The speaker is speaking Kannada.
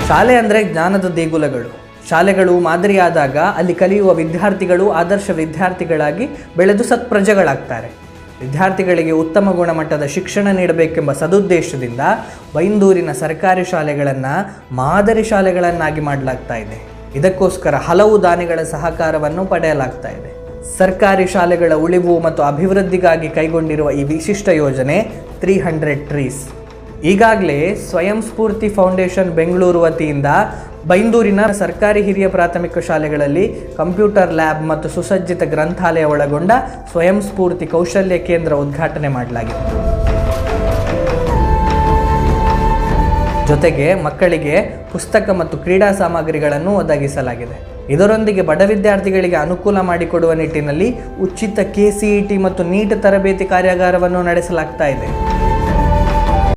ಶಾಲೆ ಅಂದರೆ ಜ್ಞಾನದ ದೇಗುಲಗಳು. ಶಾಲೆಗಳು ಮಾದರಿಯಾದಾಗ ಅಲ್ಲಿ ಕಲಿಯುವ ವಿದ್ಯಾರ್ಥಿಗಳು ಆದರ್ಶ ವಿದ್ಯಾರ್ಥಿಗಳಾಗಿ ಬೆಳೆದು ಸತ್ಪ್ರಜೆಗಳಾಗ್ತಾರೆ. ವಿದ್ಯಾರ್ಥಿಗಳಿಗೆ ಉತ್ತಮ ಗುಣಮಟ್ಟದ ಶಿಕ್ಷಣ ನೀಡಬೇಕೆಂಬ ಸದುದ್ದೇಶದಿಂದ ಬೈಂದೂರಿನ ಸರ್ಕಾರಿ ಶಾಲೆಗಳನ್ನು ಮಾದರಿ ಶಾಲೆಗಳನ್ನಾಗಿ ಮಾಡಲಾಗ್ತಾ ಇದೆ. ಇದಕ್ಕೋಸ್ಕರ ಹಲವು ದಾನಿಗಳ ಸಹಕಾರವನ್ನು ಪಡೆಯಲಾಗ್ತಾ ಇದೆ. ಸರ್ಕಾರಿ ಶಾಲೆಗಳ ಉಳಿವು ಮತ್ತು ಅಭಿವೃದ್ಧಿಗಾಗಿ ಕೈಗೊಂಡಿರುವ ಈ ವಿಶಿಷ್ಟ ಯೋಜನೆ 300 ಟ್ರೀಸ್. ಈಗಾಗಲೇ ಸ್ವಯಂ ಸ್ಫೂರ್ತಿ ಫೌಂಡೇಶನ್ ಬೆಂಗಳೂರು ವತಿಯಿಂದ ಬೈಂದೂರಿನ ಸರ್ಕಾರಿ ಹಿರಿಯ ಪ್ರಾಥಮಿಕ ಶಾಲೆಗಳಲ್ಲಿ ಕಂಪ್ಯೂಟರ್ ಲ್ಯಾಬ್ ಮತ್ತು ಸುಸಜ್ಜಿತ ಗ್ರಂಥಾಲಯ ಒಳಗೊಂಡ ಸ್ವಯಂ ಸ್ಫೂರ್ತಿ ಕೌಶಲ್ಯ ಕೇಂದ್ರ ಉದ್ಘಾಟನೆ ಮಾಡಲಾಗಿದೆ. ಜೊತೆಗೆ ಮಕ್ಕಳಿಗೆ ಪುಸ್ತಕ ಮತ್ತು ಕ್ರೀಡಾ ಸಾಮಗ್ರಿಗಳನ್ನು ಒದಗಿಸಲಾಗಿದೆ. ಇದರೊಂದಿಗೆ ಬಡ ವಿದ್ಯಾರ್ಥಿಗಳಿಗೆ ಅನುಕೂಲ ಮಾಡಿಕೊಡುವ ನಿಟ್ಟಿನಲ್ಲಿ ಉಚಿತ KCET ಮತ್ತು ನೀಟ್ ತರಬೇತಿ ಕಾರ್ಯಾಗಾರವನ್ನು ನಡೆಸಲಾಗ್ತಾ ಇದೆ.